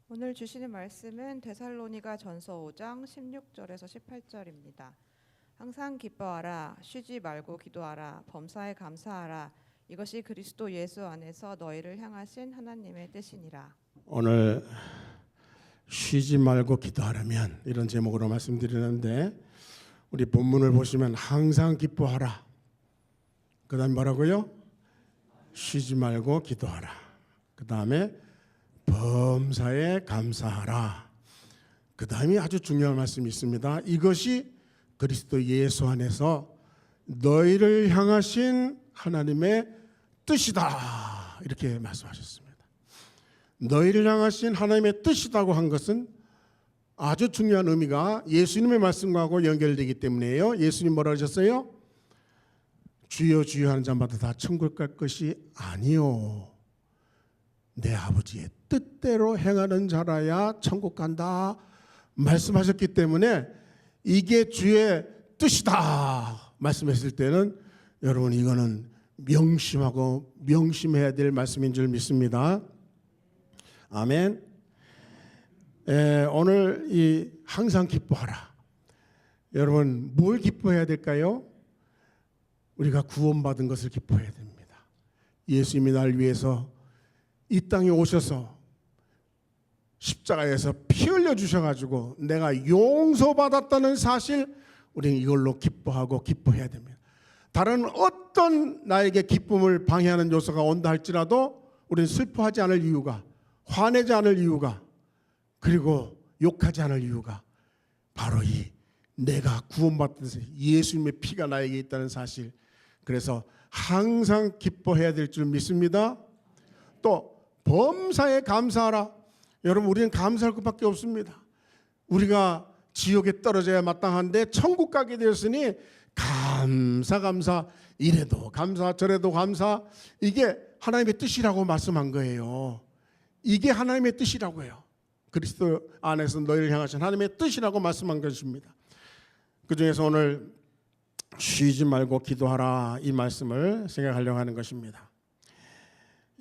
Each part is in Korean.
오늘 주시는 말씀은 데살로니가 전서 5장 16절에서 18절입니다. 항상 기뻐하라, 쉬지 말고 기도하라, 범사에 감사하라. 이것이 그리스도 예수 안에서 너희를 향하신 하나님의 뜻이니라. 오늘 쉬지 말고 기도하라면 이런 제목으로 말씀드리는데, 우리 본문을 보시면 항상 기뻐하라, 그 다음에 뭐라고요? 쉬지 말고 기도하라, 그 다음에 범사에 감사하라, 그 다음에 아주 중요한 말씀이 있습니다. 이것이 그리스도 예수 안에서 너희를 향하신 하나님의 뜻이다, 이렇게 말씀하셨습니다. 너희를 향하신 하나님의 뜻이라고 한 것은 아주 중요한 의미가 예수님의 말씀하고 연결되기 때문에요. 예수님 뭐라 하셨어요? 주여 주여 하는 자마다 다 천국 갈 것이 아니요, 내 아버지의 뜻대로 행하는 자라야 천국 간다 말씀하셨기 때문에 이게 주의 뜻이다 말씀했을 때는 여러분, 이거는 명심하고 명심해야 될 말씀인 줄 믿습니다. 아멘. 오늘 이 항상 기뻐하라, 여러분 뭘 기뻐해야 될까요? 우리가 구원받은 것을 기뻐해야 됩니다. 예수님이 날 위해서 이 땅에 오셔서 십자가에서 피 흘려 주셔가지고 내가 용서받았다는 사실, 우리는 이걸로 기뻐하고 기뻐해야 됩니다. 다른 어떤 나에게 기쁨을 방해하는 요소가 온다 할지라도 우리는 슬퍼하지 않을 이유가, 화내지 않을 이유가, 그리고 욕하지 않을 이유가 바로 이 내가 구원받은 예수님의 피가 나에게 있다는 사실. 그래서 항상 기뻐해야 될 줄 믿습니다. 또 범사에 감사하라. 여러분, 우리는 감사할 것밖에 없습니다. 우리가 지옥에 떨어져야 마땅한데 천국 가게 되었으니 감사, 이래도 감사 저래도 감사, 이게 하나님의 뜻이라고 말씀한 거예요. 이게 하나님의 뜻이라고요. 그리스도 안에서 너희를 향하신 하나님의 뜻이라고 말씀한 것입니다. 그 중에서 오늘 쉬지 말고 기도하라, 이 말씀을 생각하려고 하는 것입니다.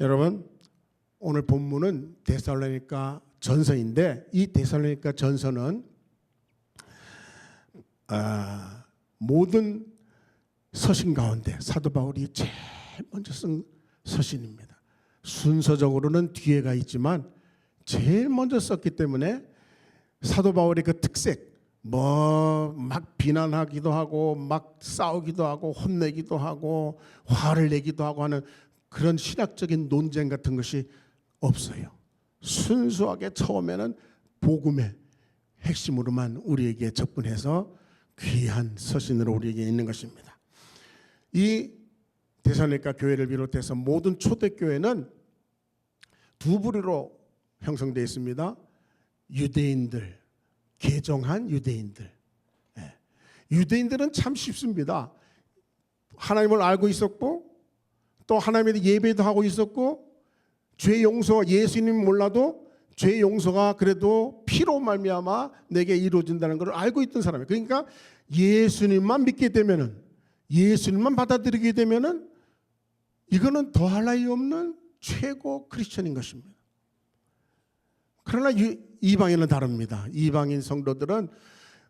여러분, 오늘 본문은 데살로니가 전서인데, 이 데살로니가 전서는 모든 서신 가운데 사도 바울이 제일 먼저 쓴 서신입니다. 순서적으로는 뒤에가 있지만 제일 먼저 썼기 때문에 사도 바울의 그 특색, 막 비난하기도 하고 막 싸우기도 하고 혼내기도 하고 화를 내기도 하고 하는 그런 신학적인 논쟁 같은 것이 없어요. 순수하게 처음에는 복음의 핵심으로만 우리에게 접근해서 귀한 서신으로 우리에게 있는 것입니다. 이 데살로니가 교회를 비롯해서 모든 초대교회는 두 부류로 형성되어 있습니다. 유대인들, 개종한 유대인들. 유대인들은 참 쉽습니다. 하나님을 알고 있었고 또 하나님에 대해 예배도 하고 있었고, 죄 용서, 예수님 몰라도 죄 용서가 그래도 피로 말미암아 내게 이루어진다는 것을 알고 있던 사람이에요. 그러니까 예수님만 믿게 되면은, 예수님만 받아들이게 되면은 이거는 더할 나위 없는 최고 크리스천인 것입니다. 그러나 이방인은 다릅니다. 이방인 성도들은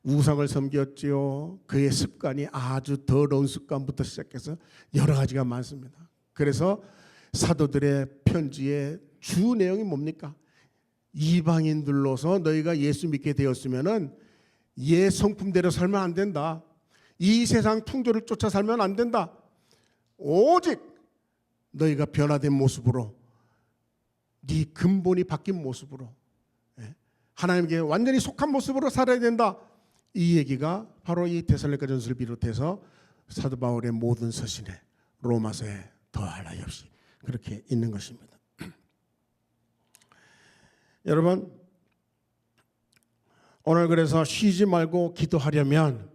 우상을 섬겼지요. 그의 습관이 아주 더러운 습관부터 시작해서 여러 가지가 많습니다. 그래서 사도들의 편지의 주 내용이 뭡니까? 이방인들로서 너희가 예수 믿게 되었으면은 옛 성품대로 살면 안 된다. 이 세상 풍조를 쫓아 살면 안 된다. 오직 너희가 변화된 모습으로, 네 근본이 바뀐 모습으로, 하나님께 완전히 속한 모습으로 살아야 된다. 이 얘기가 바로 이 데살로니가 전서를 비롯해서 사도 바울의 모든 서신에, 로마서에 더할 나위 없이 그렇게 있는 것입니다. 여러분, 오늘 그래서 쉬지 말고 기도하려면,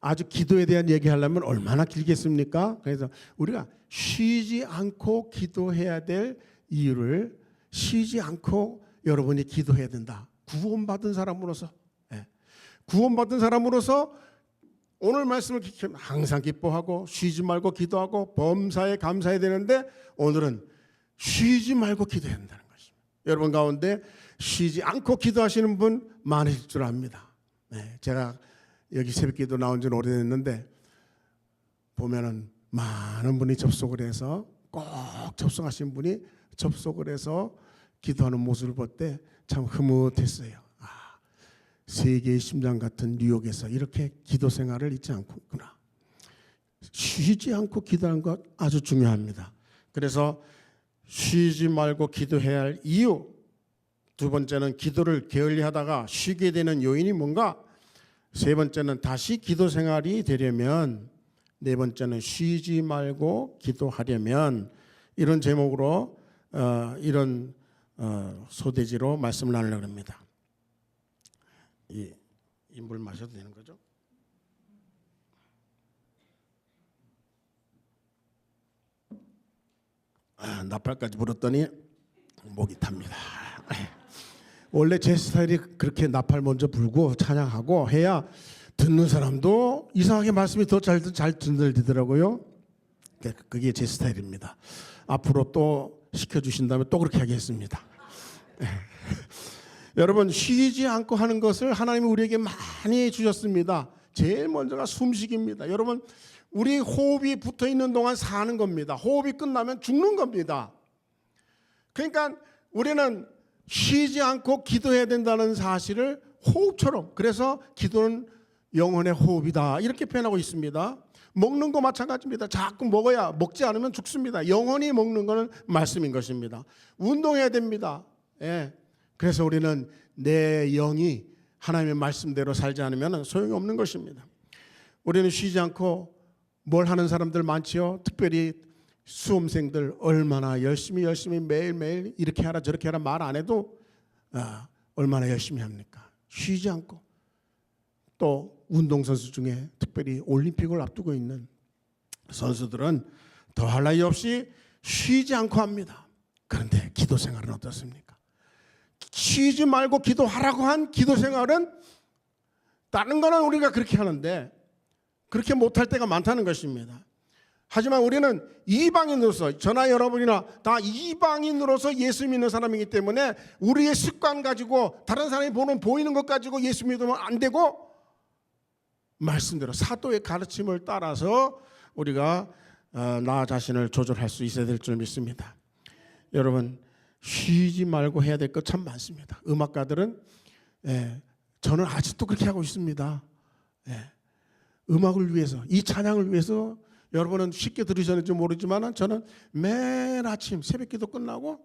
아주 기도에 대한 얘기하려면 얼마나 길겠습니까? 그래서 우리가 쉬지 않고 기도해야 될 이유를, 쉬지 않고 여러분이 기도해야 된다. 구원받은 사람으로서, 구원받은 사람으로서 오늘 말씀을 항상 기뻐하고 쉬지 말고 기도하고 범사에 감사해야 되는데, 오늘은 쉬지 말고 기도해야 한다는 것입니다. 여러분 가운데 쉬지 않고 기도하시는 분 많으실 줄 압니다. 제가 여기 새벽기도 나온 지는 오래됐는데 보면은 많은 분이 접속을 해서 꼭 접속하신 분이 접속을 해서 기도하는 모습을 볼 때 참 흐뭇했어요. 세계의 심장 같은 뉴욕에서 이렇게 기도 생활을 잊지 않고 있구나. 쉬지 않고 기도하는 것 아주 중요합니다. 그래서 쉬지 말고 기도해야 할 이유, 두 번째는 기도를 게을리하다가 쉬게 되는 요인이 뭔가, 세 번째는 다시 기도 생활이 되려면, 네 번째는 쉬지 말고 기도하려면, 이런 제목으로 이런 소대지로 말씀을 나누려고 합니다. 이 물 마셔도 되는 거죠? 나팔까지 불었더니 목이 탑니다. 원래 제 스타일이 그렇게 나팔 먼저 불고 찬양하고 해야 듣는 사람도 이상하게 말씀이 더 잘 들리더라고요. 그게 제 스타일입니다. 앞으로 또 시켜주신다면 또 그렇게 하겠습니다. 여러분, 쉬지 않고 하는 것을 하나님이 우리에게 많이 주셨습니다. 제일 먼저가 숨쉬기입니다. 여러분, 우리 호흡이 붙어있는 동안 사는 겁니다. 호흡이 끝나면 죽는 겁니다. 그러니까 우리는 쉬지 않고 기도해야 된다는 사실을 호흡처럼, 그래서 기도는 영혼의 호흡이다 이렇게 표현하고 있습니다. 먹는 거 마찬가지입니다. 자꾸 먹어야, 먹지 않으면 죽습니다. 영혼이 먹는 거는 말씀인 것입니다. 운동해야 됩니다. 그래서 우리는 내 영이 하나님의 말씀대로 살지 않으면 소용이 없는 것입니다. 우리는 쉬지 않고 뭘 하는 사람들 많지요. 특별히 수험생들 얼마나 열심히 매일매일 이렇게 하라 저렇게 하라 말 안 해도 얼마나 열심히 합니까? 쉬지 않고. 또 운동선수 중에 특별히 올림픽을 앞두고 있는 선수들은 더할 나위 없이 쉬지 않고 합니다. 그런데 기도 생활은 어떻습니까? 쉬지 말고 기도하라고 한 기도 생활은, 다른 거는 우리가 그렇게 하는데 그렇게 못할 때가 많다는 것입니다. 하지만 우리는 이방인으로서, 저나 여러분이나 다 이방인으로서 예수 믿는 사람이기 때문에 우리의 습관 가지고 다른 사람이 보이는 것 가지고 예수 믿으면 안 되고, 말씀대로 사도의 가르침을 따라서 우리가 나 자신을 조절할 수 있어야 될 줄 믿습니다. 여러분, 쉬지 말고 해야 될 것 참 많습니다. 음악가들은 저는 아직도 그렇게 하고 있습니다. 음악을 위해서, 이 찬양을 위해서, 여러분은 쉽게 들으셨는지 모르지만 저는 매일 아침 새벽기도 끝나고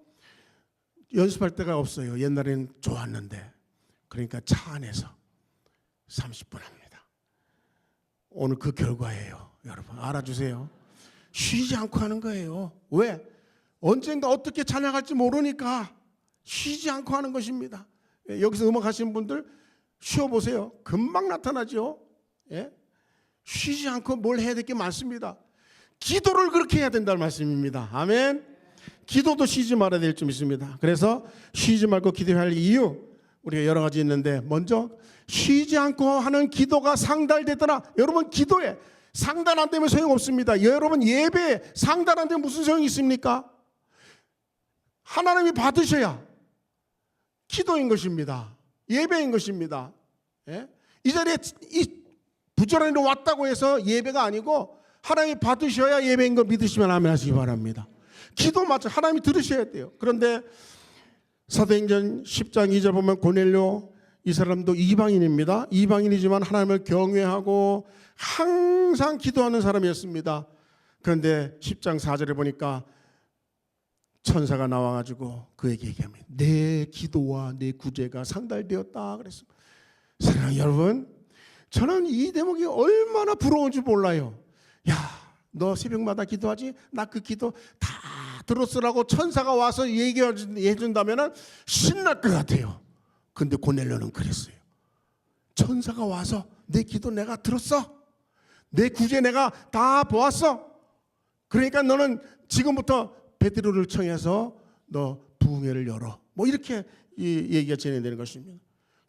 연습할 때가 없어요. 옛날에는 좋았는데. 그러니까 차 안에서 30분 합니다. 오늘 그 결과예요. 여러분 알아주세요. 쉬지 않고 하는 거예요. 왜? 언젠가 어떻게 찬양할지 모르니까 쉬지 않고 하는 것입니다. 여기서 음악 하시는 분들 쉬어보세요. 금방 나타나죠. 쉬지 않고 뭘 해야 될 게 많습니다. 기도를 그렇게 해야 된다는 말씀입니다. 아멘. 기도도 쉬지 말아야 될 줄 믿습니다. 그래서 쉬지 말고 기도해야 할 이유, 우리가 여러 가지 있는데, 먼저 쉬지 않고 하는 기도가 상달되더라. 여러분, 기도에 상달 안 되면 소용없습니다. 여러분, 예배에 상달 안 되면 무슨 소용이 있습니까? 하나님이 받으셔야 기도인 것입니다. 예배인 것입니다. 이 자리에 이 부지런히 왔다고 해서 예배가 아니고 하나님이 받으셔야 예배인 걸 믿으시면 아멘 하시기 바랍니다. 기도 맞죠. 하나님이 들으셔야 돼요. 그런데 사도행전 10장 2절 보면 고넬료, 이 사람도 이방인입니다. 이방인이지만 하나님을 경외하고 항상 기도하는 사람이었습니다. 그런데 10장 4절에 보니까 천사가 나와가지고 그에게 얘기합니다. 내 기도와 내 구제가 상달되었다 그랬습니다. 사랑하는 여러분, 저는 이 대목이 얼마나 부러운지 몰라요. 야, 너 새벽마다 기도하지? 나 그 기도 다 들었으라고 천사가 와서 얘기해 준다면 신날 것 같아요. 근데 고넬료는 그랬어요. 천사가 와서 내 기도 내가 들었어. 내 구제 내가 다 보았어. 그러니까 너는 지금부터 베드로를 청해서 너 부흥회를 열어. 뭐 이렇게 이 얘기가 진행되는 것입니다.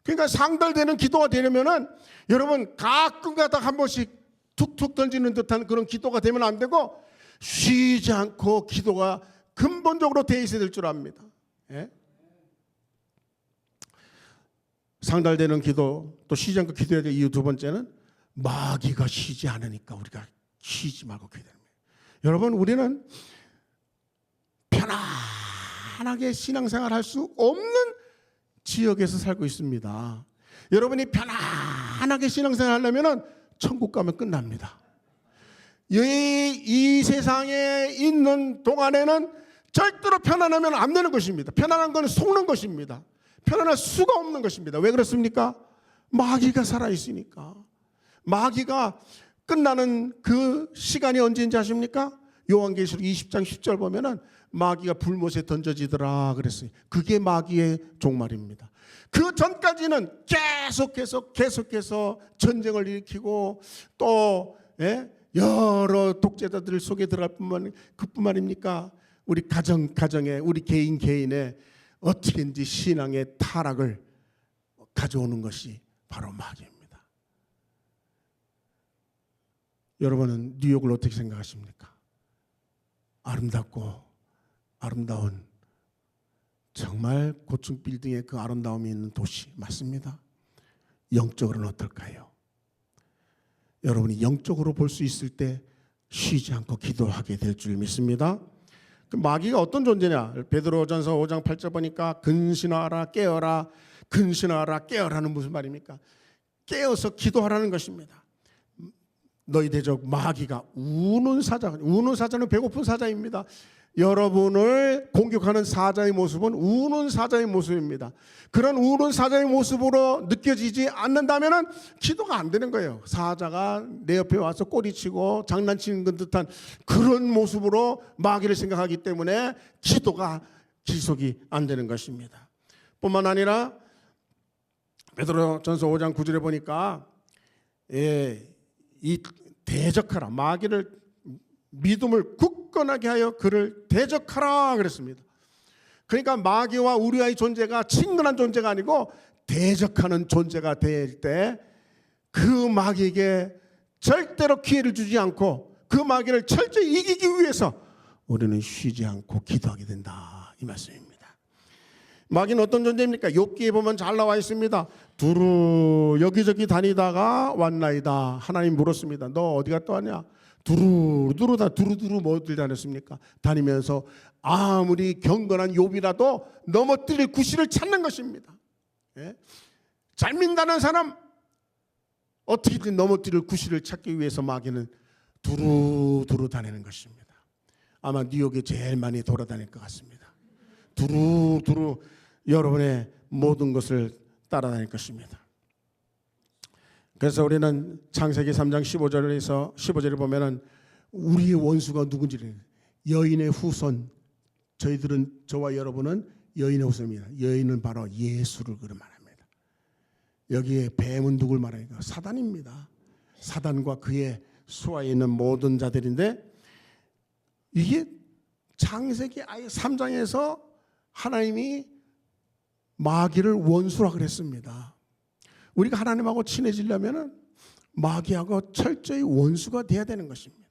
그러니까 상달되는 기도가 되려면은 여러분 가끔가다 한 번씩 툭툭 던지는 듯한 그런 기도가 되면 안 되고 쉬지 않고 기도가 근본적으로 돼 있어야 될 줄 압니다. 상달되는 기도, 또 쉬지 않고 기도해야 될 이유 두 번째는 마귀가 쉬지 않으니까 우리가 쉬지 말고 기도해야 됩니다. 여러분, 우리는 편안하게 신앙생활 할 수 없는 지역에서 살고 있습니다. 여러분이 편안하게 신앙생활 하려면 천국 가면 끝납니다. 이 세상에 있는 동안에는 절대로 편안하면 안 되는 것입니다. 편안한 건 속는 것입니다. 편안할 수가 없는 것입니다. 왜 그렇습니까? 마귀가 살아있으니까. 마귀가 끝나는 그 시간이 언제인지 아십니까? 요한계시록 20장 10절 보면은 마귀가 불못에 던져지더라 그랬어요. 그게 마귀의 종말입니다. 그 전까지는 계속해서 전쟁을 일으키고 또 여러 독재자들 속에 들어갈 그뿐만입니까? 우리 가정에 우리 개인의 어떻게든지 신앙의 타락을 가져오는 것이 바로 마귀입니다. 여러분은 뉴욕을 어떻게 생각하십니까? 아름다운 정말 고층 빌딩의 그 아름다움이 있는 도시 맞습니다. 영적으로는 어떨까요? 여러분이 영적으로 볼 수 있을 때 쉬지 않고 기도하게 될 줄 믿습니다. 그 마귀가 어떤 존재냐? 베드로전서 5장 8절 보니까 근신하라 깨어라. 근신하라 깨어라는 무슨 말입니까? 깨어서 기도하라는 것입니다. 너희 대적 마귀가 우는 사자는 배고픈 사자입니다. 여러분을 공격하는 사자의 모습은 우는 사자의 모습입니다. 그런 우는 사자의 모습으로 느껴지지 않는다면 기도가 안 되는 거예요. 사자가 내 옆에 와서 꼬리치고 장난치는 듯한 그런 모습으로 마귀를 생각하기 때문에 기도가 지속이 안 되는 것입니다. 뿐만 아니라 베드로전서 5장 9절에 보니까 이 대적하라, 마귀를 믿음을 굳건하게 하여 그를 대적하라 그랬습니다. 그러니까 마귀와 우리와의 존재가 친근한 존재가 아니고 대적하는 존재가 될 때 그 마귀에게 절대로 기회를 주지 않고 그 마귀를 철저히 이기기 위해서 우리는 쉬지 않고 기도하게 된다, 이 말씀입니다. 마귀는 어떤 존재입니까? 욥기에 보면 잘 나와 있습니다. 두루 여기저기 다니다가 왔나이다. 하나님 물었습니다. 너 어디 갔다 왔냐? 두루두루 뭐들 다녔습니까? 다니면서 아무리 경건한 욥이라도 넘어뜨릴 구실을 찾는 것입니다. 잘 믿는다는 사람 어떻게든 넘어뜨릴 구실을 찾기 위해서 마귀는 두루두루 다니는 것입니다. 아마 뉴욕에 제일 많이 돌아다닐 것 같습니다. 두루두루 여러분의 모든 것을 따라다닐 것입니다. 그래서 우리는 창세기 3장 15절에 보면은 우리의 원수가 누군지를 여인의 후손, 저와 여러분은 여인의 후손입니다. 여인은 바로 예수를 그를 말합니다. 여기에 뱀은 누굴 말합니까? 사단입니다. 사단과 그의 수하에 있는 모든 자들인데 이게 창세기 아예 3장에서 하나님이 마귀를 원수라 그랬습니다. 우리가 하나님하고 친해지려면 마귀하고 철저히 원수가 돼야 되는 것입니다.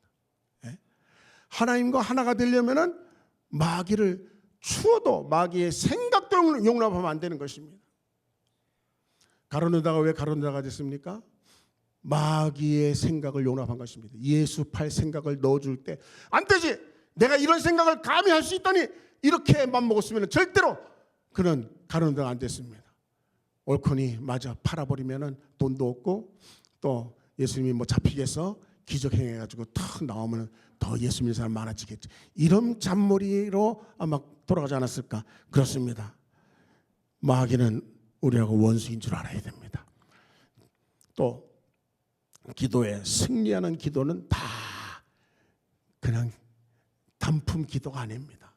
하나님과 하나가 되려면 마귀를 추워도 마귀의 생각도 용납하면 안 되는 것입니다. 가룟유다가 왜 가룟유다가 됐습니까? 마귀의 생각을 용납한 것입니다. 예수 팔 생각을 넣어줄 때 안 되지, 내가 이런 생각을 감히 할 수 있다니, 이렇게 맘먹었으면 절대로 그는 가룟유다가 안 됐습니다. 옳거니 맞아, 팔아버리면 돈도 없고 또 예수님이 뭐 잡히겠어, 기적 행해가지고 탁 나오면 더 예수 믿는 사람 많아지겠지, 이런 잔머리로 아마 돌아가지 않았을까. 그렇습니다. 마귀는 우리하고 원수인 줄 알아야 됩니다. 또 기도에 승리하는 기도는 다 그냥 단품 기도가 아닙니다.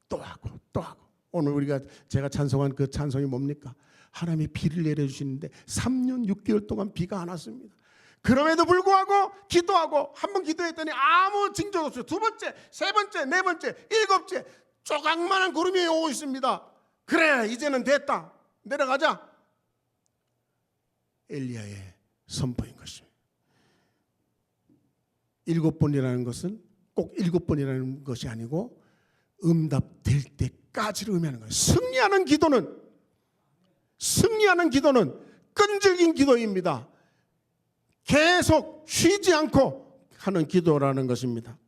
또 하고 또 하고. 오늘 제가 찬송한 그 찬송이 뭡니까? 하나님이 비를 내려주시는데 3년 6개월 동안 비가 안 왔습니다. 그럼에도 불구하고 기도하고 한 번 기도했더니 아무 징조 없어요. 두 번째, 세 번째, 네 번째, 일곱째 조각만한 구름이 오고 있습니다. 그래, 이제는 됐다, 내려가자. 엘리야의 선포인 것입니다. 7번이라는 것은 꼭 7번이라는 것이 아니고 응답될 때까지를 의미하는 거예요. 승리하는 기도는 끈질긴 기도입니다. 계속 쉬지 않고 하는 기도라는 것입니다.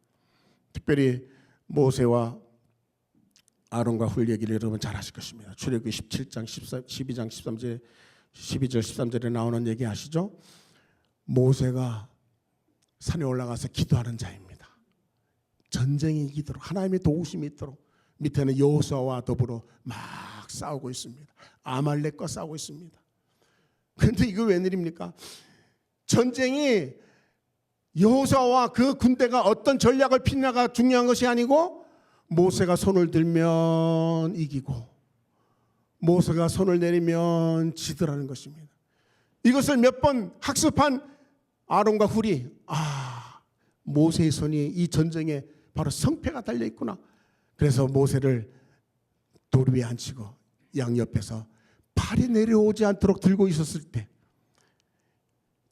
특별히 모세와 아론과 훌 얘기를 여러분 잘 아실 것입니다. 출애굽기 17장 12장 13절 12절 13절에 나오는 얘기 아시죠? 모세가 산에 올라가서 기도하는 자입니다. 전쟁이 이기도록 하나님의 도우심이 있도록 밑에는 여호수아와 더불어 막 싸우고 있습니다. 아말렉과 싸우고 있습니다. 그런데 이거 웬일입니까? 전쟁이 여호수아와 그 군대가 어떤 전략을 피느냐가 중요한 것이 아니고 모세가 손을 들면 이기고 모세가 손을 내리면 지더라는 것입니다. 이것을 몇 번 학습한 아론과 훌이 모세의 손이 이 전쟁에 바로 성패가 달려있구나. 그래서 모세를 돌 위에 앉히고 양옆에서 팔이 내려오지 않도록 들고 있었을 때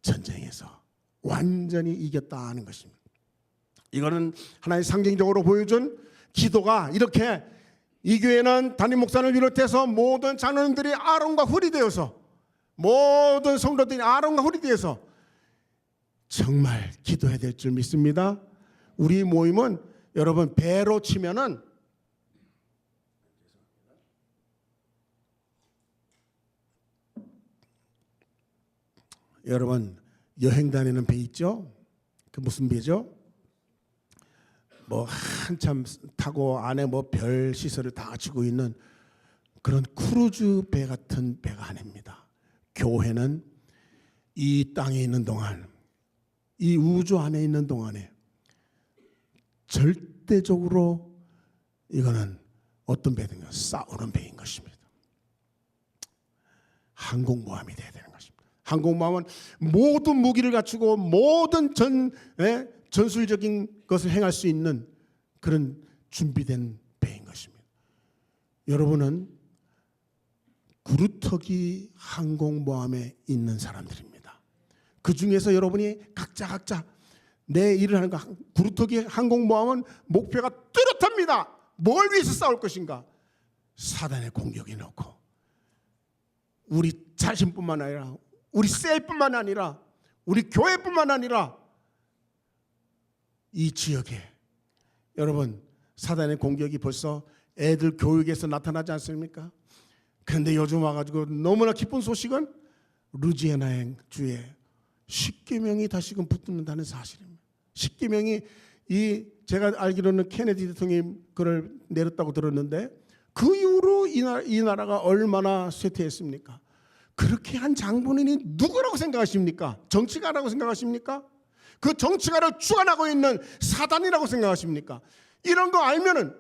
전쟁에서 완전히 이겼다는 것입니다. 이거는 하나의 상징적으로 보여준 기도가 이렇게 이 교회는 담임 목사를 비롯해서 모든 장로님들이 아론과 훌이 되어서 모든 성도들이 아론과 훌이 되어서 정말 기도해야 될 줄 믿습니다. 우리 모임은 여러분 배로 치면은 여러분 여행 다니는 배 있죠? 그 무슨 배죠? 뭐 한참 타고 안에 뭐 별 시설을 다 갖추고 있는 그런 크루즈 배 같은 배가 아닙니다. 교회는 이 땅에 있는 동안 이 우주 안에 있는 동안에 절대적으로 이거는 어떤 배든가 싸우는 배인 것입니다. 항공모함이 되어야 되는 것입니다. 항공모함은 모든 무기를 갖추고 모든 전술적인 것을 행할 수 있는 그런 준비된 배인 것입니다. 여러분은 구루터기 항공모함에 있는 사람들입니다. 그 중에서 여러분이 각자 내 일을 하는 거 구루터기 항공모함은 목표가 뚜렷합니다. 뭘 위해서 싸울 것인가? 사단의 공격에 넣고 우리 자신뿐만 아니라 우리 셀뿐만 아니라 우리 교회뿐만 아니라 이 지역에 여러분 사단의 공격이 벌써 애들 교육에서 나타나지 않습니까? 그런데 요즘 와가지고 너무나 기쁜 소식은 루지애나 주에 10계명이 다시금 붙는다는 사실입니다. 10계명이 제가 알기로는 케네디 대통령이 그걸 내렸다고 들었는데 그 이후로 이 나라가 얼마나 쇠퇴했습니까? 그렇게 한 장본인이 누구라고 생각하십니까? 정치가라고 생각하십니까? 그 정치가를 주관하고 있는 사단이라고 생각하십니까? 이런 거 알면은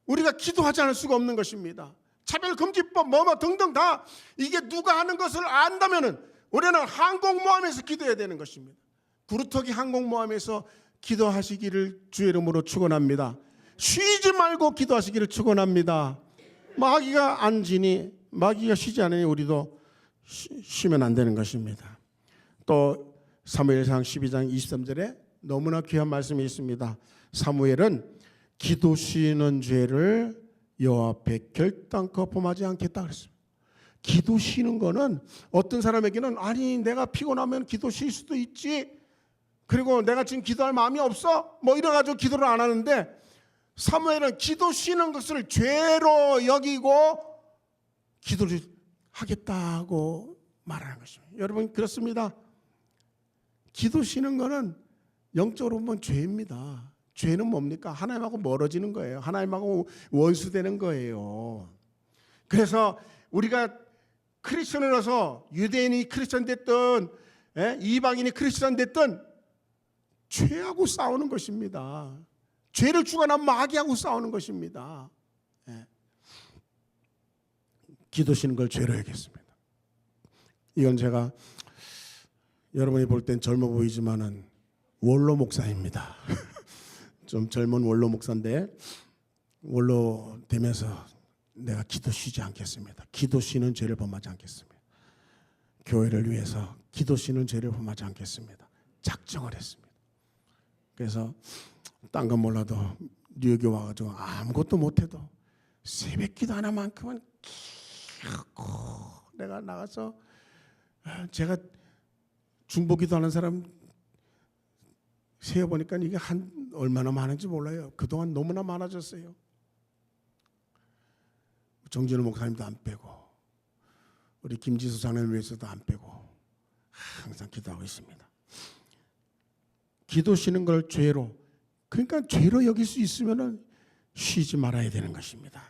우리가 기도하지 않을 수가 없는 것입니다. 차별금지법 뭐뭐 등등 다 이게 누가 하는 것을 안다면은 우리는 항공모함에서 기도해야 되는 것입니다. 구루터기 항공모함에서 기도하시기를 주의 이름으로 축원합니다. 쉬지 말고 기도하시기를 축원합니다. 마귀가 안 지니 마귀가 쉬지 않으니 우리도 쉬면 안 되는 것입니다. 또 사무엘상 12장 23절에 너무나 귀한 말씀이 있습니다. 사무엘은 기도 쉬는 죄를 여호와 앞에 결단코 범하지 않겠다 그랬습니다. 기도 쉬는 거는 어떤 사람에게는 아니 내가 피곤하면 기도 쉴 수도 있지, 그리고 내가 지금 기도할 마음이 없어 뭐 이래가지고 기도를 안 하는데 사무엘은 기도 쉬는 것을 죄로 여기고 기도를 하겠다고 말하는 것입니다. 여러분 그렇습니다. 기도 쉬는 거는 영적으로 보면 죄입니다. 죄는 뭡니까? 하나님하고 멀어지는 거예요. 하나님하고 원수되는 거예요. 그래서 우리가 크리스천으로서 유대인이 크리스천 됐든 이방인이 크리스천 됐든 죄하고 싸우는 것입니다. 죄를 주관한 마귀하고 싸우는 것입니다. 기도 쉬는 걸 죄로 여겼습니다. 이건 제가 여러분이 볼 땐 젊어 보이지만은 원로 목사입니다. 좀 젊은 원로 목사인데 원로 되면서 내가 기도 쉬지 않겠습니다. 기도 쉬는 죄를 범하지 않겠습니다. 교회를 위해서 기도 쉬는 죄를 범하지 않겠습니다. 작정을 했습니다. 그래서 딴 건 몰라도 뉴욕에 와가지고 아무것도 못해도 새벽 기도 하나만큼은 기고 내가 나가서 제가 중보기도 하는 사람 세어보니까 이게 한 얼마나 많은지 몰라요. 그동안 너무나 많아졌어요. 정진우 목사님도 안 빼고 우리 김지수 장로님 위해서도 안 빼고 항상 기도하고 있습니다. 기도 쉬는 걸 죄로, 그러니까 죄로 여길 수 있으면 쉬지 말아야 되는 것입니다.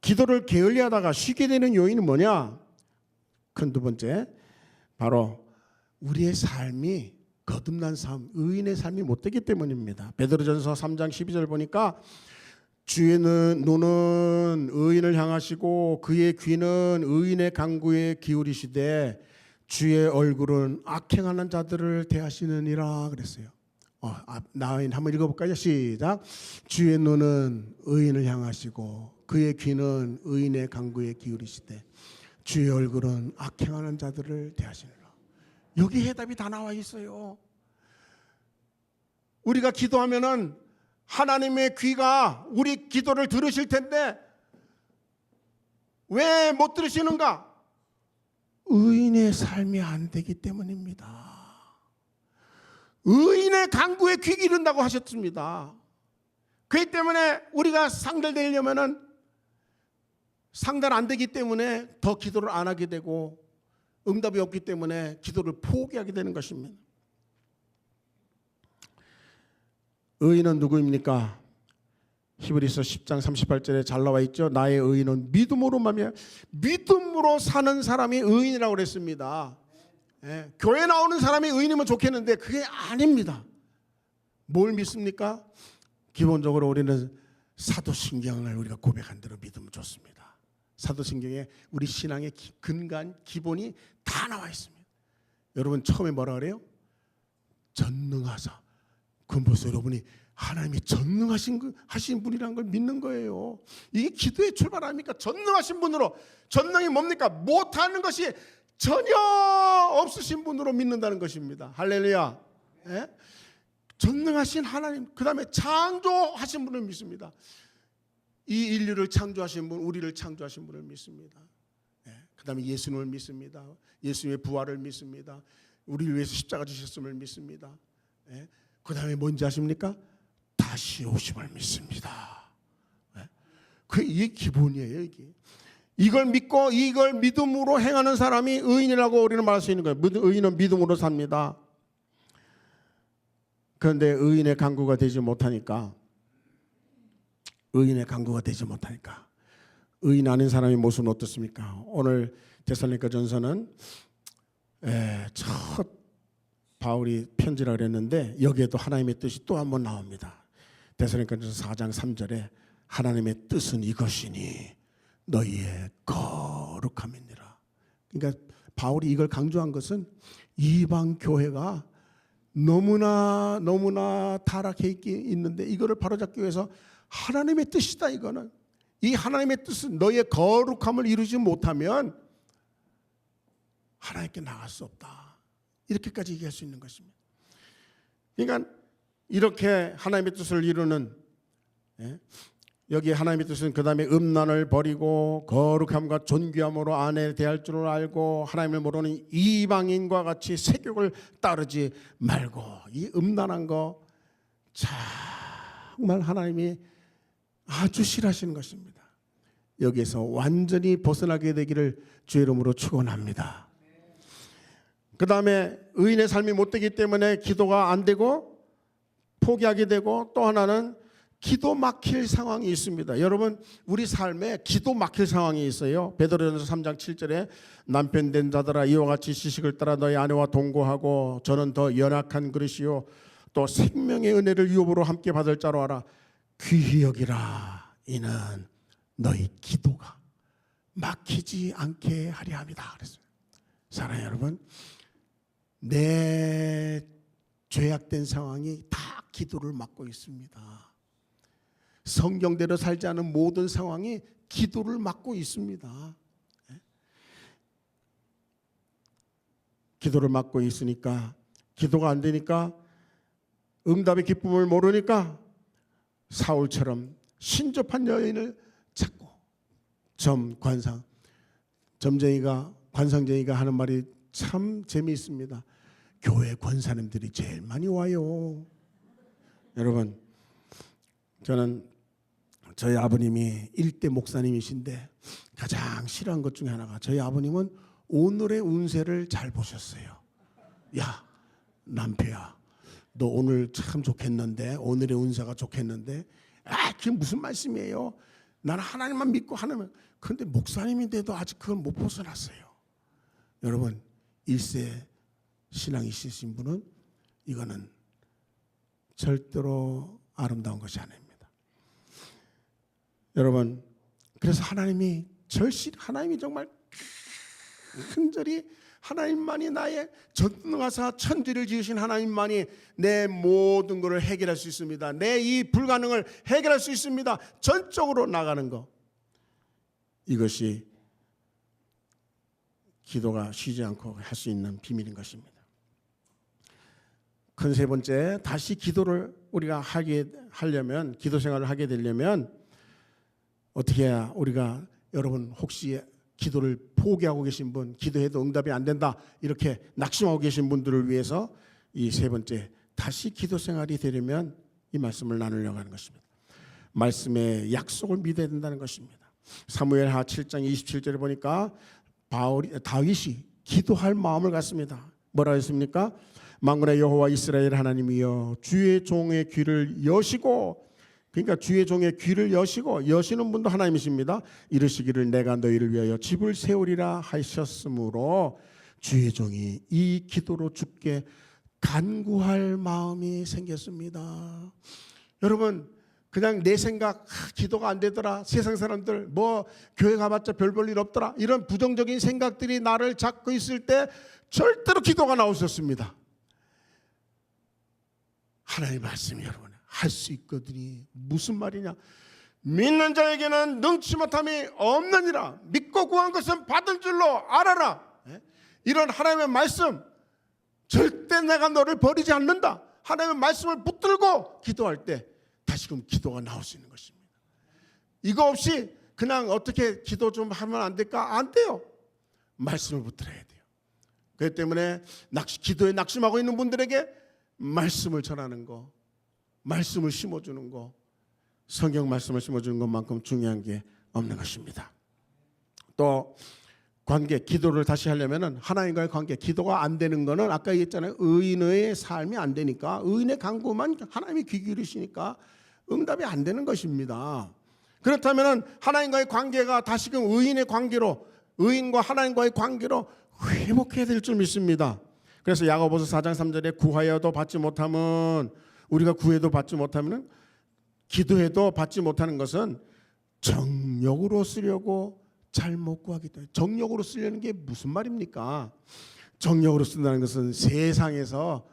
기도를 게을리하다가 쉬게 되는 요인은 뭐냐? 큰 두 번째, 바로 우리의 삶이 거듭난 삶, 의인의 삶이 못되기 때문입니다. 베드로전서 3장 12절 보니까 주의 눈은 의인을 향하시고 그의 귀는 의인의 간구에 기울이시되 주의 얼굴은 악행하는 자들을 대하시느니라 그랬어요. 나인 한번 읽어볼까요? 시작. 주의 눈은 의인을 향하시고 그의 귀는 의인의 간구에 기울이시되 주의 얼굴은 악행하는 자들을 대하시느니라. 여기 해답이 다 나와 있어요. 우리가 기도하면은 하나님의 귀가 우리 기도를 들으실 텐데 왜 못 들으시는가? 의인의 삶이 안 되기 때문입니다. 의인의 간구에 귀 기른다고 하셨습니다. 그렇기 때문에 우리가 상달되려면은 상달 안 되기 때문에 더 기도를 안 하게 되고 응답이 없기 때문에 기도를 포기하게 되는 것입니다. 의인은 누구입니까? 히브리서 10장 38절에 잘 나와 있죠. 나의 의인은 믿음으로 사는 사람이 의인이라고 그랬습니다. 교회 나오는 사람이 의인이면 좋겠는데 그게 아닙니다. 뭘 믿습니까? 기본적으로 우리는 사도신경을 우리가 고백한 대로 믿으면 좋습니다. 사도신경에 우리 신앙의 근간 기본이 다 나와 있습니다. 여러분 처음에 뭐라 그래요? 전능하사. 그건 벌써 여러분이 하나님이 전능하신 분이라는 걸 믿는 거예요. 이게 기도의 출발 아닙니까? 전능하신 분으로. 전능이 뭡니까? 못하는 것이 전혀 없으신 분으로 믿는다는 것입니다. 할렐루야. 예? 전능하신 하나님, 그 다음에 창조하신 분을 믿습니다. 이 인류를 창조하신 분, 우리를 창조하신 분을 믿습니다. 예? 그 다음에 예수님을 믿습니다. 예수님의 부활을 믿습니다. 우리를 위해서 십자가 지셨음을 믿습니다. 예? 그 다음에 뭔지 아십니까? 다시 오심을 믿습니다. 예? 이게 기본이에요. 이걸 믿고 이걸 믿음으로 행하는 사람이 의인이라고 우리는 말할 수 있는 거예요. 의인은 믿음으로 삽니다. 그런데 의인의 간구가 되지 못하니까 의인 아닌 사람의 모습은 어떻습니까? 오늘 데살로니가전서는 첫 바울이 편지라 그랬는데 여기에도 하나님의 뜻이 또 한 번 나옵니다. 데살로니가전서 4장 3절에 하나님의 뜻은 이것이니 너희의 거룩함이니라. 그러니까 바울이 이걸 강조한 것은 이방 교회가 너무나 타락해 있는데 이거를 바로잡기 위해서 하나님의 뜻이다. 이거는 이 하나님의 뜻은 너희의 거룩함을 이루지 못하면 하나님께 나갈 수 없다. 이렇게까지 얘기할 수 있는 것입니다. 그러니까 이렇게 하나님의 뜻을 이루는 여기 하나님의 뜻은 그 다음에 음란을 버리고 거룩함과 존귀함으로 아내에 대할 줄을 알고 하나님을 모르는 이방인과 같이 세욕을 따르지 말고. 이 음란한 거 정말 하나님이 아주 싫어하시는 것입니다. 여기에서 완전히 벗어나게 되기를 주의 이름으로 축원합니다. 그 다음에 의인의 삶이 못되기 때문에 기도가 안 되고 포기하게 되고, 또 하나는 기도 막힐 상황이 있습니다. 여러분 우리 삶에 기도 막힐 상황이 있어요. 베드로전서 3장 7절에 남편 된 자들아 이와 같이 지식을 따라 너희 아내와 동거하고 저는 더 연약한 그릇이요 또 생명의 은혜를 유업으로 함께 받을 자로 알아. 귀히 여기라. 이는 너희 기도가 막히지 않게 하려 함이다 그랬어요. 사랑하는 여러분, 내 죄악된 상황이 다 기도를 막고 있습니다. 성경대로 살지 않은 모든 상황이 기도를 막고 있습니다. 기도를 막고 있으니까, 기도가 안 되니까, 응답의 기쁨을 모르니까 사울처럼 신접한 여인을 찾고 점쟁이가 관상쟁이가 하는 말이 참 재미있습니다. 교회 권사님들이 제일 많이 와요. 여러분, 저는 저희 아버님이 일대 목사님이신데 가장 싫어한 것 중에 하나가, 저희 아버님은 오늘의 운세를 잘 보셨어요. 야, 남편아, 너 오늘 참 좋겠는데, 오늘의 운세가 좋겠는데, 그게 무슨 말씀이에요? 나는 하나님만 믿고 하나님. 그런데 목사님인데도 아직 그걸 못 벗어났어요. 여러분, 일세 신앙 있으신 분은 이거는 절대로 아름다운 것이 아닙니다. 여러분, 그래서 하나님이 정말 큰절히, 하나님만이 나의 전능하사 천지를 지으신 하나님만이 내 모든 것을 해결할 수 있습니다. 내 이 불가능을 해결할 수 있습니다. 전적으로 나가는 것, 이것이 기도가 쉬지 않고 할 수 있는 비밀인 것입니다. 큰 세 번째, 다시 기도를 우리가 하려면, 기도 생활을 하게 되려면 어떻게 해야, 우리가, 여러분 혹시 기도를 포기하고 계신 분, 기도해도 응답이 안 된다 이렇게 낙심하고 계신 분들을 위해서 이 세 번째, 다시 기도 생활이 되려면 이 말씀을 나누려고 하는 것입니다. 말씀의 약속을 믿어야 된다는 것입니다. 사무엘하 7장 27절에 보니까 다윗이 기도할 마음을 갖습니다. 뭐라 했습니까? 만군의 여호와 이스라엘 하나님이여, 주의 종의 귀를 여시고, 그러니까 주의 종의 귀를 여시는 분도 하나님이십니다. 이르시기를 내가 너희를 위하여 집을 세우리라 하셨으므로 주의 종이 이 기도로 주께 간구할 마음이 생겼습니다. 여러분, 그냥 내 생각, 기도가 안 되더라, 세상 사람들 뭐 교회 가봤자 별 볼 일 없더라, 이런 부정적인 생각들이 나를 잡고 있을 때 절대로 기도가 나올 수 없습니다. 하나님의 말씀이 여러분 할 수 있거든요. 무슨 말이냐? 믿는 자에게는 능치 못함이 없느니라. 믿고 구한 것은 받을 줄로 알아라. 이런 하나님의 말씀, 절대 내가 너를 버리지 않는다. 하나님의 말씀을 붙들고 기도할 때 다시금 기도가 나올 수 있는 것입니다. 이거 없이 그냥 어떻게 기도 좀 하면 안 될까? 안 돼요. 말씀을 붙들어야 돼요. 그렇기 때문에 기도에 낙심하고 있는 분들에게 말씀을 전하는 거, 말씀을 심어주는 거, 성경 말씀을 심어주는 것만큼 중요한 게 없는 것입니다. 또 관계, 기도를 다시 하려면 하나님과의 관계, 기도가 안 되는 거는 아까 얘기했잖아요. 의인의 삶이 안 되니까, 의인의 간구만 하나님이 귀 기울이시니까 응답이 안 되는 것입니다. 그렇다면 하나님과의 관계가 다시금 의인의 관계로, 의인과 하나님과의 관계로 회복해야 될 줄 믿습니다. 그래서 야고보서 4장 3절에 구하여도 받지 못하면, 우리가 구해도 받지 못하면, 기도해도 받지 못하는 것은 정욕으로 쓰려고 잘못 구하기 때문에. 정욕으로 쓰려는 게 무슨 말입니까? 정욕으로 쓴다는 것은 세상에서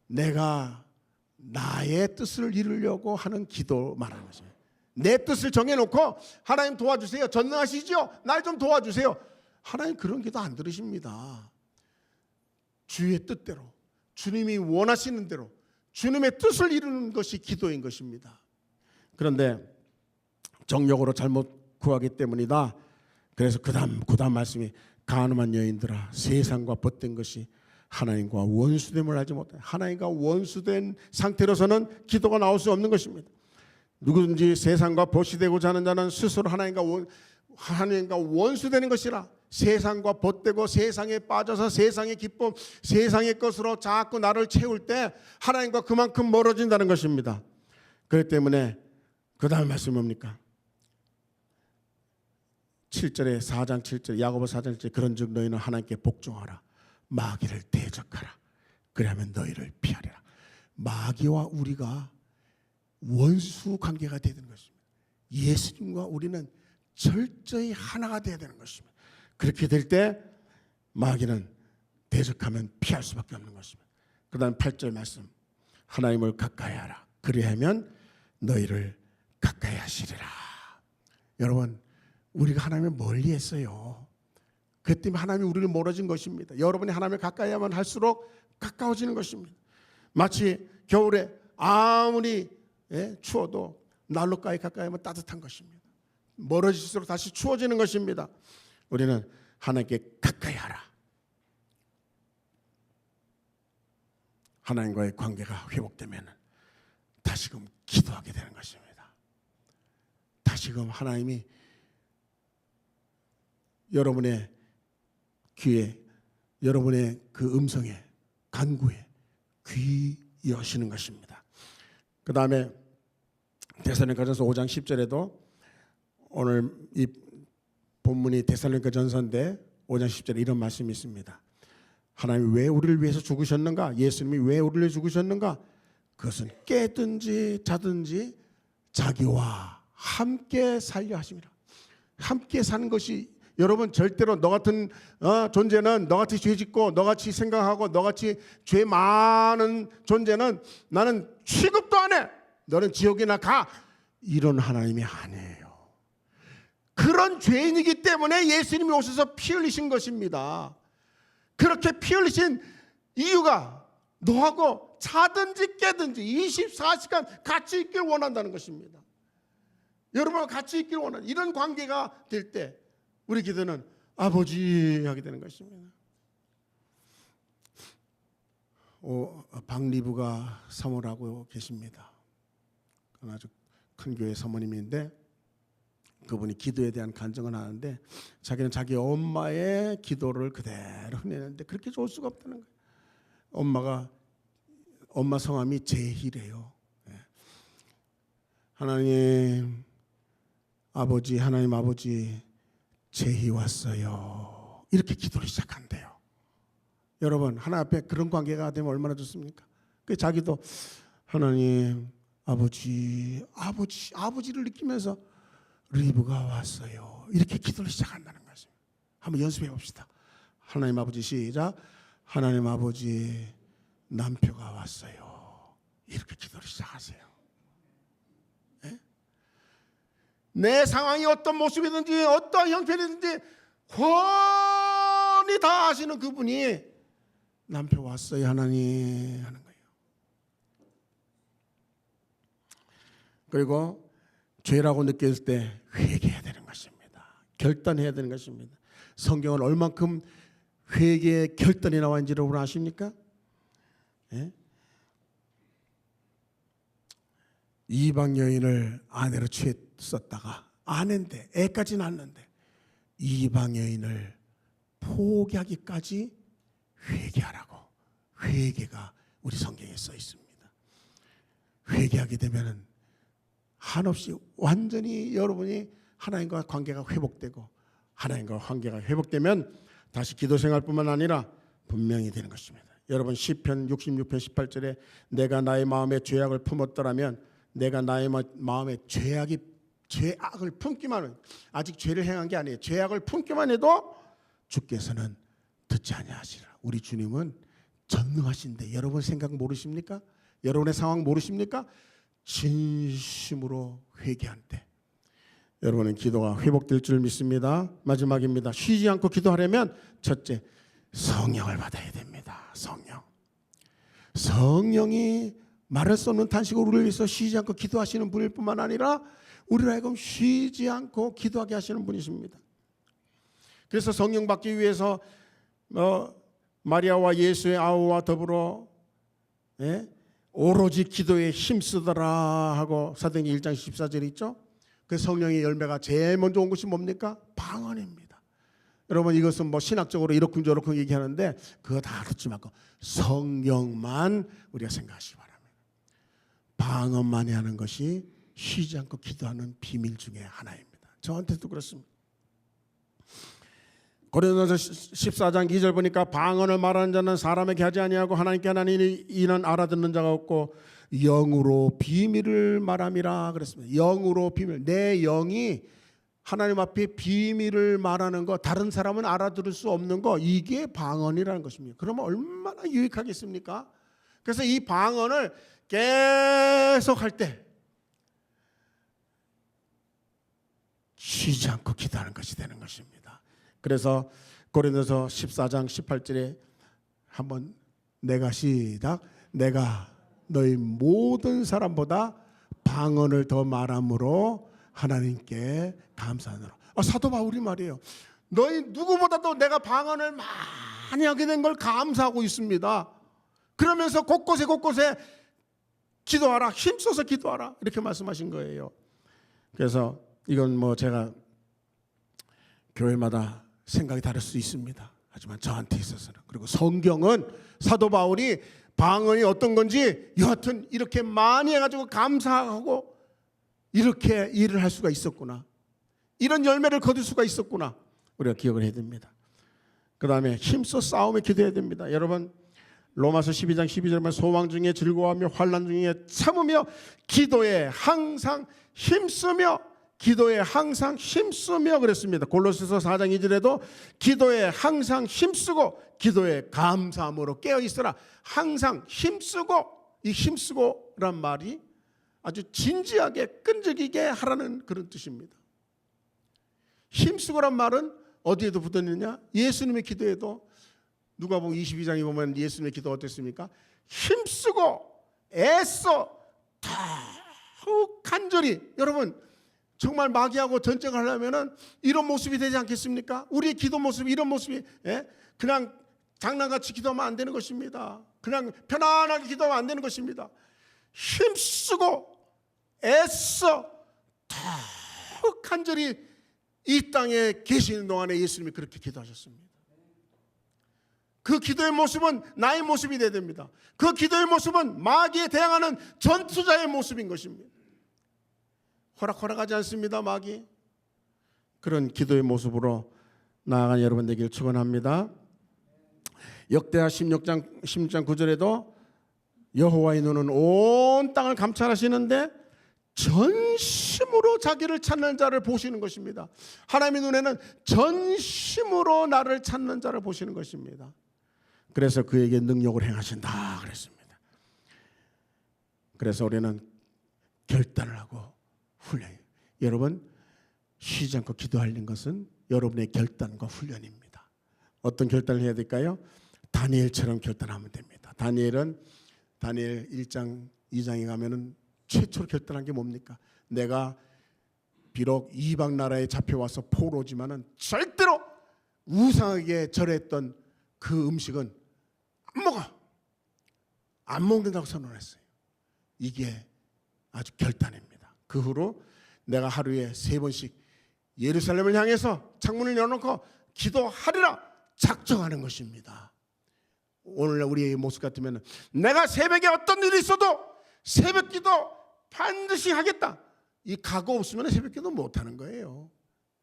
내가 나의 뜻을 이루려고 하는 기도 말하는 것입니다. 내 뜻을 정해놓고 하나님 도와주세요, 전능하시죠, 날 좀 도와주세요. 하나님 그런 기도 안 들으십니다. 주의 뜻대로, 주님이 원하시는 대로 주님의 뜻을 이루는 것이 기도인 것입니다. 그런데 정욕으로 잘못 구하기 때문이다. 그래서 그 다음 말씀이 간음한 여인들아, 세상과 벗된 것이 하나님과 원수됨을 알지 못해. 하나님과 원수된 상태로서는 기도가 나올 수 없는 것입니다. 누구든지 세상과 벗이 되고자 하는 자는 스스로 하나님과 원수되는 것이라. 세상과 벗되고 세상에 빠져서 세상의 기쁨, 세상의 것으로 자꾸 나를 채울 때 하나님과 그만큼 멀어진다는 것입니다. 그렇기 때문에 그 다음 말씀이 뭡니까? 7절에 4장 7절, 야고보 4장 7절, 그런즉 너희는 하나님께 복종하라, 마귀를 대적하라, 그리하면 너희를 피하리라. 마귀와 우리가 원수 관계가 되는 것입니다. 예수님과 우리는 철저히 하나가 되어야 되는 것입니다. 그렇게 될 때 마귀는 대적하면 피할 수밖에 없는 것입니다. 그 다음 8절 말씀, 하나님을 가까이 하라, 그리하면 너희를 가까이 하시리라. 여러분, 우리가 하나님을 멀리 했어요. 그 때문에 하나님이 우리를 멀어진 것입니다. 여러분이 하나님을 가까이 하면 할수록 가까워지는 것입니다. 마치 겨울에 아무리 추워도 난로가에 가까이 하면 따뜻한 것입니다. 멀어질수록 다시 추워지는 것입니다. 우리는 하나님께 가까이 하라. 하나님과의 관계가 회복되면 다시금 기도하게 되는 것입니다. 다시금 하나님이 여러분의 귀에, 여러분의 그 음성에, 간구에 귀 여시는 것입니다. 그 다음에 데살로니가전서 5장 10절에도 오늘 이 본문이 데살로니가전서인데 5장 10절에 이런 말씀이 있습니다. 하나님이 왜 우리를 위해서 죽으셨는가? 예수님이 왜 우리를 위해 죽으셨는가? 그것은 깨든지 자든지 자기와 함께 살려 하심이라. 함께 사는 것이, 여러분 절대로 너 같은 존재는, 너같이 죄짓고 너같이 생각하고 너같이 죄 많은 존재는 나는 취급도 안 해, 너는 지옥이나 가, 이런 하나님이 아니에요. 그런 죄인이기 때문에 예수님이 오셔서 피 흘리신 것입니다. 그렇게 피 흘리신 이유가 너하고 자든지 깨든지 24시간 같이 있길 원한다는 것입니다. 여러분과 같이 있길 원하는 이런 관계가 될 때 우리 기도는 아버지 하게 되는 것입니다. 박리부가 사모라고 계십니다. 아주 큰 교회 사모님인데 그분이 기도에 대한 간증을 하는데 자기는 자기 엄마의 기도를 그대로 흔내는데 그렇게 좋을 수가 없다는 거예요. 엄마 성함이 제희래요. 하나님 아버지 제희 왔어요. 이렇게 기도를 시작한대요. 여러분 하나님 앞에 그런 관계가 되면 얼마나 좋습니까? 그 자기도 하나님 아버지를 느끼면서 리브가 왔어요. 이렇게 기도를 시작한다는 것입니다. 한번 연습해 봅시다. 하나님 아버지 시작. 하나님 아버지 남표가 왔어요. 이렇게 기도를 시작하세요. 네? 내 상황이 어떤 모습이든지 어떤 형편이든지 훤히 다 아시는 그분이 남표 왔어요 하나님 하는 거예요. 그리고 죄라고 느꼈을 때 회개해야 되는 것입니다. 결단해야 되는 것입니다. 성경은 얼만큼 회개의 결단이 나와 있는지 여러분 아십니까? 예? 이방 여인을 아내로 취했었다가 아내인데 애까지 낳았는데 이방 여인을 포기하기까지 회개하라고, 회개가 우리 성경에 써 있습니다. 회개하게 되면은 한없이 완전히 여러분이 하나님과 관계가 회복되고 하나님과 관계가 회복되면 다시 기도 생활뿐만 아니라 분명히 되는 것입니다. 여러분 시편 66편 18절에 내가 나의 마음에 죄악을 품었더라면, 내가 나의 마음에 죄악을 품기만 해도, 아직 죄를 행한 게 아니에요. 죄악을 품기만 해도 주께서는 듣지 아니하시리라. 우리 주님은 전능하신데 여러분 생각 모르십니까? 여러분의 상황 모르십니까? 진심으로 회개할 때 여러분의 기도가 회복될 줄 믿습니다. 마지막입니다. 쉬지 않고 기도하려면 첫째, 성령을 받아야 됩니다. 성령이 말할 수 없는 탄식으로 우리를 위해서 쉬지 않고 기도하시는 분일 뿐만 아니라 우리를 하여금 쉬지 않고 기도하게 하시는 분이십니다. 그래서 성령 받기 위해서 마리아와 예수의 아우와 더불어 오로지 기도에 힘쓰더라 하고 사도행전 1장 14절 있죠. 그 성령의 열매가 제일 먼저 온 것이 뭡니까? 방언입니다. 여러분 이것은 뭐 신학적으로 이렇군 저렇군 얘기하는데 그거 다 듣지 말고 성령만 우리가 생각하시기 바랍니다. 방언만이 하는 것이 쉬지 않고 기도하는 비밀 중에 하나입니다. 저한테도 그렇습니다. 고린도전서 14장 2절 보니까 방언을 말하는 자는 사람에게 하지 아니하고 하나님께 하나니 이는 알아듣는 자가 없고 영으로 비밀을 말함이라 그랬습니다. 영으로 비밀, 내 영이 하나님 앞에 비밀을 말하는 거, 다른 사람은 알아들을 수 없는 거, 이게 방언이라는 것입니다. 그러면 얼마나 유익하겠습니까? 그래서 이 방언을 계속 할 때 쉬지 않고 기도하는 것이 되는 것입니다. 그래서 고린도서 14장 18절에 한번 내가 시작, 내가 너희 모든 사람보다 방언을 더 말함으로 하나님께 감사하노라. 사도 바울이 말이에요. 너희 누구보다도 내가 방언을 많이 하게 된 걸 감사하고 있습니다. 그러면서 곳곳에 기도하라, 힘써서 기도하라 이렇게 말씀하신 거예요. 그래서 이건 뭐 제가 교회마다 생각이 다를 수 있습니다. 하지만 저한테 있어서는, 그리고 성경은 사도 바울이 방언이 어떤 건지 여하튼 이렇게 많이 해가지고 감사하고 이렇게 일을 할 수가 있었구나, 이런 열매를 거둘 수가 있었구나, 우리가 기억을 해야 됩니다. 그 다음에 힘써 싸움에 기도해야 됩니다. 여러분, 로마서 12장 12절에 보면 소망 중에 즐거워하며 환난 중에 참으며 기도에 항상 힘쓰며, 기도에 항상 힘쓰며 그랬습니다. 골로새서 4장 2절에도 기도에 항상 힘쓰고 기도에 감사함으로 깨어 있어라. 항상 힘쓰고, 이 힘쓰고란 말이 아주 진지하게 끈질기게 하라는 그런 뜻입니다. 힘쓰고란 말은 어디에도 붙었느냐? 예수님의 기도에도 누가복음 22장에 보면 예수님의 기도 어땠습니까? 힘쓰고 애써 더욱 간절히. 여러분, 정말 마귀하고 전쟁을 하려면 이런 모습이 되지 않겠습니까? 우리의 기도 모습이 이런 모습이, 그냥 장난같이 기도하면 안 되는 것입니다. 그냥 편안하게 기도하면 안 되는 것입니다. 힘쓰고 애써 더욱 간절히 이 땅에 계시는 동안에 예수님이 그렇게 기도하셨습니다. 그 기도의 모습은 나의 모습이 되어야 됩니다. 그 기도의 모습은 마귀에 대항하는 전투자의 모습인 것입니다. 허락하지 않습니다, 마귀. 그런 기도의 모습으로 나아간 여러분 되기를 축원합니다. 역대하 16장 9절에도 여호와의 눈은 온 땅을 감찰하시는데 전심으로 자기를 찾는 자를 보시는 것입니다. 하나님의 눈에는 전심으로 나를 찾는 자를 보시는 것입니다. 그래서 그에게 능력을 행하신다 그랬습니다. 그래서 우리는 결단을 하고 훈련이에요. 여러분, 쉬지 않고 기도하는 것은 여러분의 결단과 훈련입니다. 어떤 결단을 해야 될까요? 다니엘처럼 결단하면 됩니다. 다니엘 1장 2장에 가면은 최초로 결단한 게 뭡니까? 내가 비록 이방 나라에 잡혀와서 포로지만은 절대로 우상에게 절했던 그 음식은 안 먹어, 안 먹는다고 선언했어요. 이게 아주 결단입니다. 그 후로 내가 하루에 3번씩 예루살렘을 향해서 창문을 열어놓고 기도하리라 작정하는 것입니다. 오늘 우리의 모습 같으면 내가 새벽에 어떤 일이 있어도 새벽 기도 반드시 하겠다, 이 각오 없으면 새벽 기도 못하는 거예요.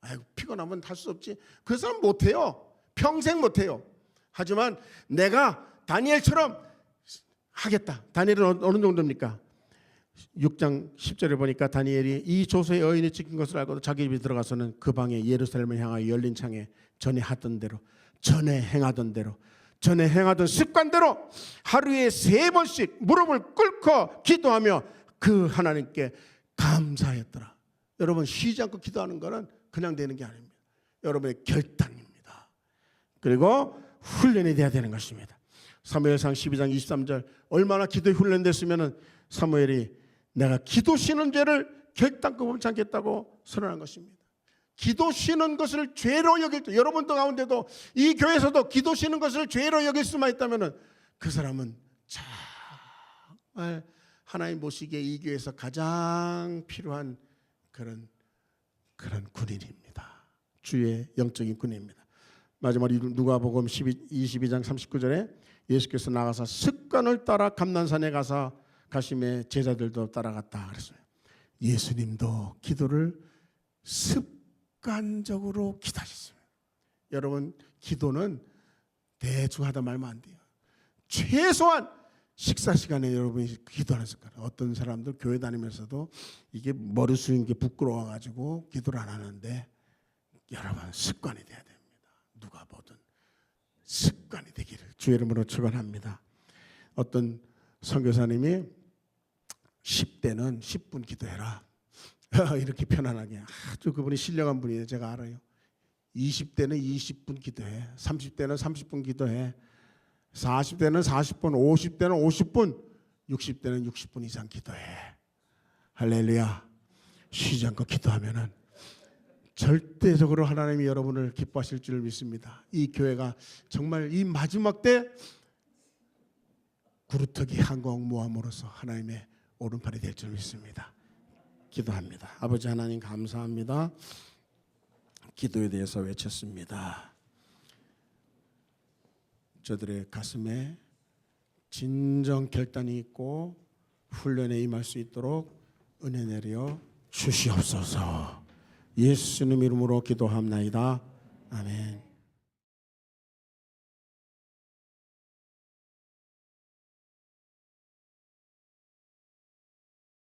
아이고, 피곤하면 할 수 없지. 그 사람 못해요. 평생 못해요. 하지만 내가 다니엘처럼 하겠다. 다니엘은 어느 정도입니까? 6장 10절에 보니까 다니엘이 이 조서의 여인이 찍힌 것을 알고도 자기 집에 들어가서는 그 방에 예루살렘을 향하여 열린 창에 전에 하던 대로, 전에 행하던 대로, 전에 행하던 습관대로 하루에 3번씩 무릎을 꿇고 기도하며 그 하나님께 감사했더라. 여러분, 쉬지 않고 기도하는 것은 그냥 되는 게 아닙니다. 여러분의 결단입니다. 그리고 훈련이 돼야 되는 것입니다. 사무엘상 12장 23절, 얼마나 기도에 훈련됐으면 사무엘이 내가 기도 쉬는 죄를 결단코 범치 않겠다고 선언한 것입니다. 기도 쉬는 것을 죄로 여길 때, 여러분들 가운데도 이 교회에서도 기도 쉬는 것을 죄로 여길 수만 있다면 그 사람은 정말 하나님 보시기에 이 교회에서 가장 필요한 그런 군인입니다. 주의 영적인 군인입니다. 마지막으로 누가복음 22장 39절에 예수께서 나가서 습관을 따라 감난산에 가심에 제자들도 따라갔다 그랬어요. 예수님도 기도를 습관적으로 기도하셨습니다. 여러분, 기도는 대충 하다 말면 안 돼요. 최소한 식사 시간에 여러분이 기도하는 습관. 어떤 사람들 교회 다니면서도 이게 머리 숙이는 게 부끄러워가지고 기도를 안 하는데, 여러분 습관이 돼야 됩니다. 누가 보든 습관이 되기를 주의 이름으로 축원합니다. 어떤 선교사님이 10대는 10분 기도해라 이렇게 편안하게, 아주 그분이 신령한 분이에요. 제가 알아요. 20대는 20분 기도해, 30대는 30분 기도해, 40대는 40분, 50대는 50분, 60대는 60분 이상 기도해. 할렐루야. 쉬지 않고 기도하면은 절대적으로 하나님이 여러분을 기뻐하실 줄 믿습니다. 이 교회가 정말 이 마지막 때 구루터기 항공모함으로서 하나님의 오른팔이 될 줄 믿습니다. 기도합니다. 아버지 하나님 감사합니다. 기도에 대해서 외쳤습니다. 저들의 가슴에 진정 결단이 있고 훈련에 임할 수 있도록 은혜 내려 주시옵소서. 예수님 이름으로 기도합나이다. 아멘.